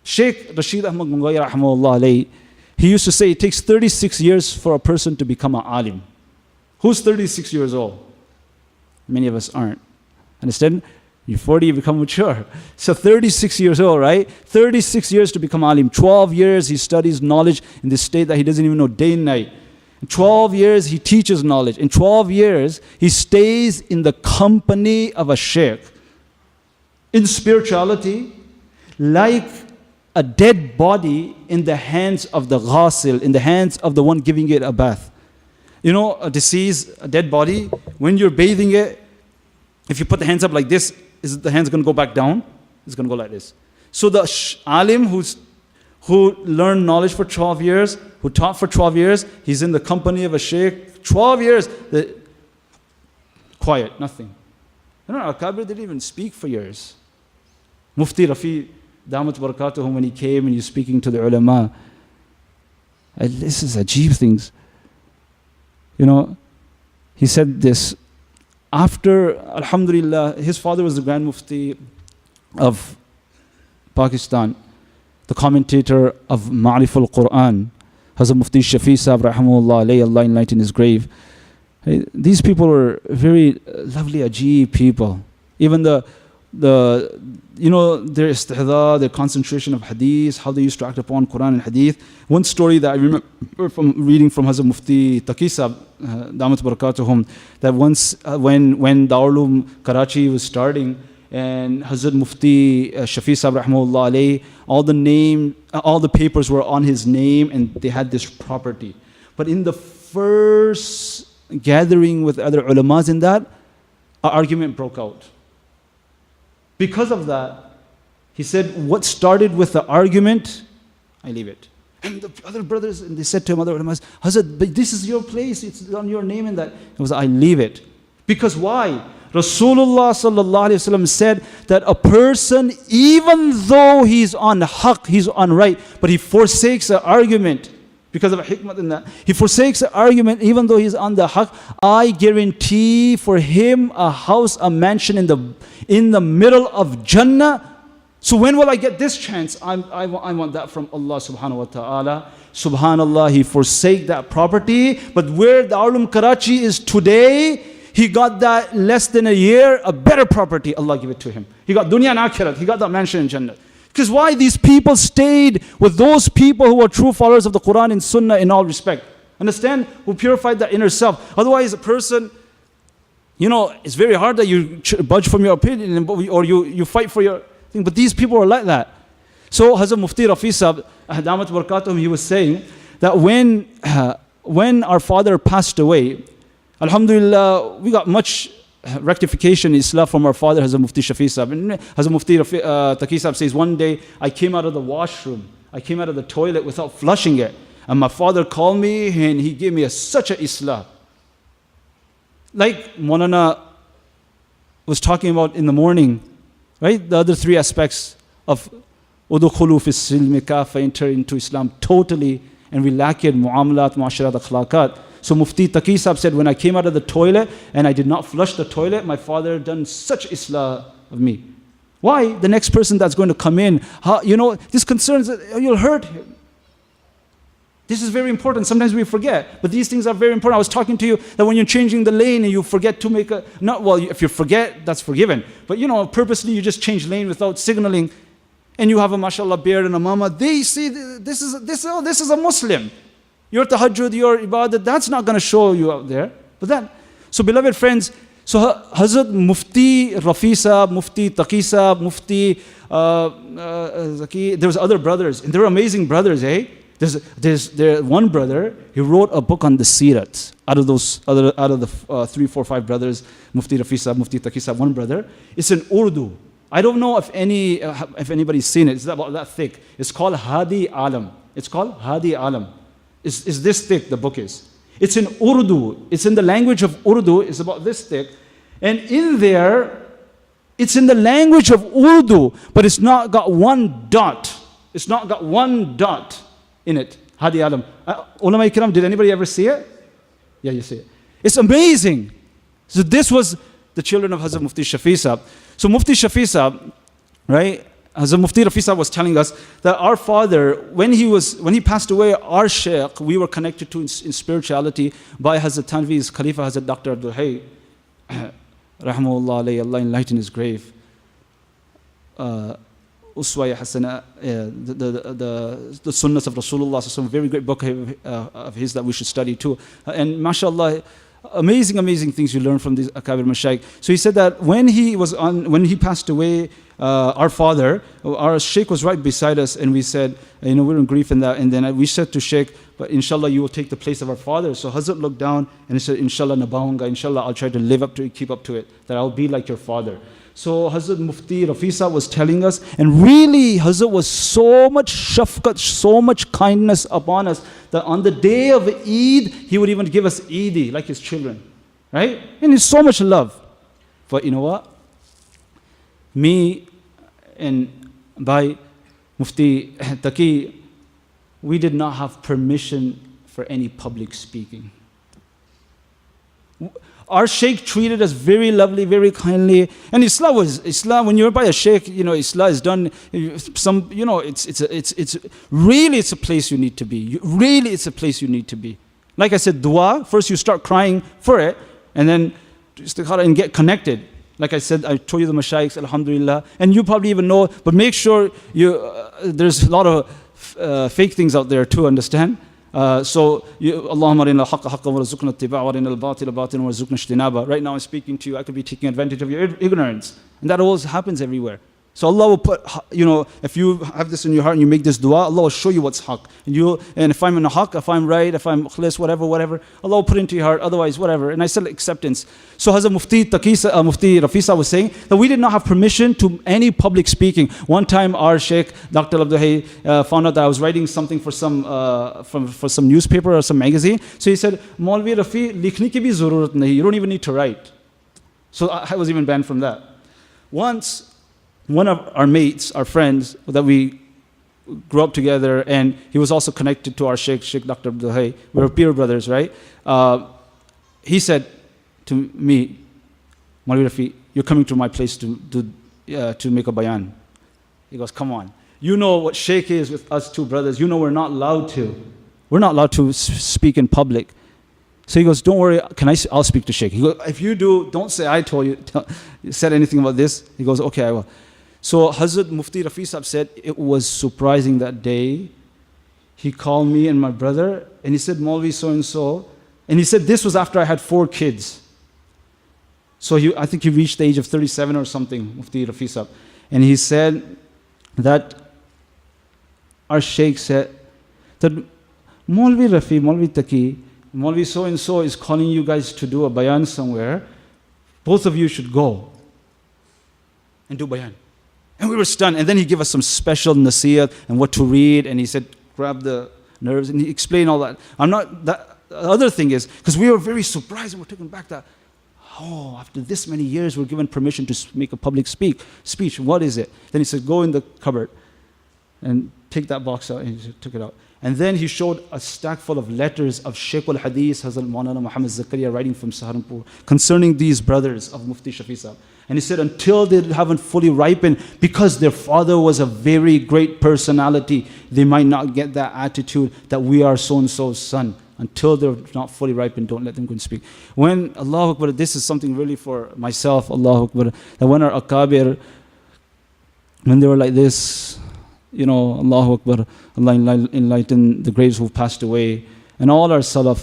Sheikh Rashid Ahmad Gangohi rahimahullah alayhi, he used to say it takes 36 years for a person to become an alim. Who's 36 years old? Many of us aren't. Understand? You're 40, you become mature. So 36 years old, right? 36 years to become alim. 12 years he studies knowledge in this state that he doesn't even know day and night. In 12 years he teaches knowledge. In 12 years he stays in the company of a sheikh. In spirituality, like a dead body in the hands of the ghasil, in the hands of the one giving it a bath. You know, a deceased, a dead body, when you're bathing it, if you put the hands up like this, is the hands going to go back down? It's going to go like this. So the alim who learned knowledge for 12 years, who taught for 12 years, he's in the company of a sheikh, 12 years, quiet, nothing. You know, Al-Kabir didn't even speak for years. Mufti Rafi Damat Barakatuhum, when he came and he's speaking to the ulama, this is ajib things. You know, he said this, after, alhamdulillah, his father was the Grand Mufti of Pakistan, the commentator of Ma'rif al-Quran, Hazrat Mufti Shafi rahimahullah alayhi, Allah enlighten his grave. These people were very lovely, ajib people. Even you know, their istihda, their concentration of hadith, how they used to act upon Quran and hadith. One story that I remember from reading from Hazrat Mufti Taqi Damat Barakatuhum, that once when Darul Uloom Karachi was starting, and Hazrat Mufti Shafi rahimahullah alayhi, all the papers were on his name and they had this property. But in the first gathering with other ulamas in that, an argument broke out. Because of that, he said, what started with the argument, I leave it. And the other brothers, and they said to him, other ulamas, Hazrat, but this is your place, it's on your name and that. He was, I leave it. Because why? Rasulullah sallallahu alaihi wasallam said that a person, even though he's on haqq, he's on right, but he forsakes an argument, because of a hikmah in that, he forsakes an argument even though he's on the haqq, I guarantee for him a house, a mansion in the middle of Jannah. So when will I get this chance? I want that from Allah subhanahu wa ta'ala. Subhanallah, he forsake that property, but where the Darul Uloom Karachi is today, he got that less than a year, a better property, Allah give it to him. He got dunya and akhirat, he got that mansion in Jannah. Because why? These people stayed with those people who were true followers of the Quran and Sunnah in all respect. Understand? Who purified their inner self. Otherwise a person, you know, it's very hard that you budge from your opinion or you fight for your thing. But these people are like that. So Hazrat Mufti Rafi Sahib, Damat Barakatuhum, he was saying that when our father passed away, alhamdulillah, we got much rectification, Islah from our father, Hazrat Mufti Shafi Sahib. And Hazrat Mufti Taqi Sahib says, one day I came out of the washroom, I came out of the toilet without flushing it. And my father called me and he gave me such a Islah. Like Maulana was talking about in the morning, right? The other three aspects of Udukhulu fi silmi kafa, enter into Islam totally, and we lack it, mu'amalat, mu'asharat, akhlaqat. So Mufti Taqi Sahib said, when I came out of the toilet and I did not flush the toilet, my father done such Islah of me. Why? The next person that's going to come in, you know, this concerns, you'll hurt him. This is very important. Sometimes we forget, but these things are very important. I was talking to you that when you're changing the lane and you forget to make if you forget, that's forgiven. But you know, purposely you just change lane without signaling, and you have a mashallah beard and a mama, they see this is a Muslim. Your tahajjud, your ibadat, that's not going to show you out there. So beloved friends, so Hazrat Mufti Rafi Sahib, Mufti Taqi Sahib, Mufti Zaki, there was other brothers, and they were amazing brothers, eh? There's one brother, he wrote a book on the Sirat. Out of the 3, 4, 5 brothers, Mufti Rafi Sahib, Mufti Taqi Sahib, one brother, it's in Urdu. I don't know if anybody's seen it. It's about that thick. It's called Hadi Alam. It's called Hadi Alam. It's this thick, the book is. It's in Urdu. It's in the language of Urdu. It's about this thick. And in there, it's in the language of Urdu, but it's not got one dot. It's not got one dot in it. Hadi Alam. Ulama Ikram, did anybody ever see it? Yeah, you see it. It's amazing. So this was the children of Hazrat Mufti Shafi Sahib. So Mufti Shafi Sahib, right? Hazrat Mufti Rafisa was telling us that our father, when he passed away, our Shaykh, we were connected to in spirituality by Hazrat Tanvi's Khalifa, Hazrat Dr. Abdul Hayy, Rahmahullah alayhi, Allah enlighten his grave. Uswa Hasana, the Sunnahs of Rasulullah, some very great book of his that we should study too. And mashallah, amazing things you learn from these Akabir Mashaykh. So he said that when he passed away, our father, our Shaykh was right beside us, and we said, we're in grief in that. And then we said to Shaykh, but inshallah you will take the place of our father. So Hazrat looked down and he said, inshallah nabaunga, inshallah I'll try to live up to it, keep up to it, that I'll be like your father. So Hazrat Mufti Rafisa was telling us, and really Hazrat was so much shafqat, so much kindness upon us, that on the day of Eid, he would even give us Eidi like his children, right? And it's so much love. But you know what? Me and by Mufti Taqi, we did not have permission for any public speaking. Our Shaykh treated us very lovely, very kindly. And Islam, when you're by a Shaykh, Islam is done, it's a place you need to be. Really, it's a place you need to be. Like I said, dua, first you start crying for it, and then istikhara and get connected. Like I said, I told you the mashaykhs, alhamdulillah, and you probably even know, but make sure there's a lot of fake things out there too, understand? So, Allahumma arina al-haqqa haqqan warzuqna ittiba'a wa arina al-batila batilan warzuqna ijtinaba. Right now I'm speaking to you, I could be taking advantage of your ignorance. And that always happens everywhere. So Allah will put, if you have this in your heart and you make this dua, Allah will show you what's haqq. And if I'm in a haqq, if I'm right, if I'm khlis, whatever, Allah will put it into your heart, otherwise whatever. And I said acceptance. So Hazrat Mufti Rafisa was saying that we did not have permission to any public speaking. One time our Shaykh, Dr. Abdul Hayy, found out that I was writing something for some newspaper or some magazine. So he said, Maulvi Rafi, likhne ki bhi zarurat nahi. You don't even need to write. So I was even banned from that. Once, one of our mates, our friends, that we grew up together, and he was also connected to our Sheikh Dr. Abdul Hayy. We were peer brothers, right? He said to me, Maulvi Rafi, you're coming to my place to make a bayan. He goes, come on. You know what Sheikh is with us two brothers. You know we're not allowed to. We're not allowed to speak in public. So he goes, don't worry, I'll speak to Sheikh. He goes, if you do, don't say I told you, said anything about this. He goes, okay, I will. So Hazrat Mufti Rafisa said, it was surprising that day. He called me and my brother, and he said, Maulvi so-and-so. And he said, this was after I had 4 kids. So I think he reached the age of 37 or something, Mufti Rafisa. And he said that our Shaykh said that Maulvi Rafi, Maulvi Taqi, Maulvi so-and-so is calling you guys to do a bayan somewhere. Both of you should go and do bayan. And we were stunned. And then he gave us some special nasiyat and what to read. And he said, grab the nerves. And he explained all that. The other thing is, because we were very surprised and we're taken back that, after this many years, we're given permission to make a public speech. What is it? Then he said, go in the cupboard and take that box out. And he took it out. And then he showed a stack full of letters of Shaykh al-Hadith, Hazrat Maulana Muhammad Zakaria, writing from Saharanpur, concerning these brothers of Mufti Shafi Sahib. And he said, until they haven't fully ripened, because their father was a very great personality, they might not get that attitude that we are so-and-so's son. Until they're not fully ripened, don't let them go and speak. When, Allahu Akbar, this is something really for myself, Allahu Akbar, that when our Akabir, when they were like this, Allahu Akbar, Allah enlighten the graves who've passed away, and all our salaf,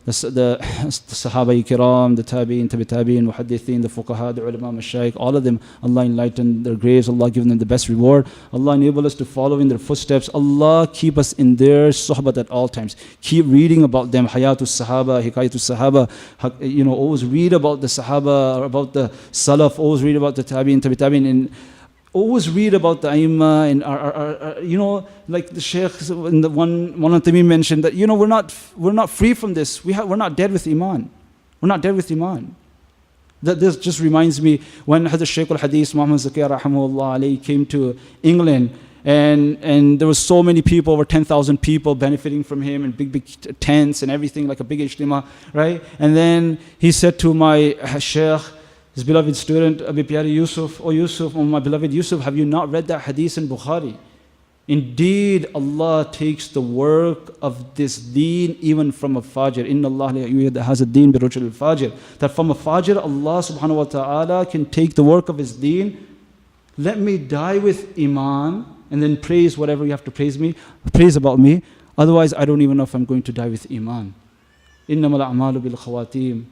the Sahaba Kiram, the Tabi'in, Tabi'in, Muhaddithin, the Fuqaha, the Ulama, Mashaykh, all of them, Allah enlighten their graves, Allah give them the best reward, Allah enable us to follow in their footsteps, Allah keep us in their suhbat at all times. Keep reading about them, Hayatul Sahaba, Hikayatul Sahaba, always read about the Sahaba, about the Salaf, always read about the Tabi'in, Tabi'in, and always read about the Aimma and like the Shaykh in the one of Tamim mentioned that we're not free from this. We're not dead with Iman. We're not dead with Iman. That this just reminds me when Hazrat Shaykh al-Hadith Muhammad Zakaria rahimahullah alayhi came to England, and there was so many people, over 10,000 people benefiting from him, and big tents and everything, like a big ijtima, right? And then he said to my Shaykh, His beloved student, Abi Pyari Yusuf, oh Yusuf, oh my beloved Yusuf, have you not read that hadith in Bukhari? Indeed, Allah takes the work of this deen even from a fajr. Inna Allah has a deen bi rujul al-fajr. That from a fajr, Allah subhanahu wa ta'ala can take the work of His deen. Let me die with iman and then praise whatever you have to praise about me. Otherwise, I don't even know if I'm going to die with iman. إنما الأعمال بالخواتيم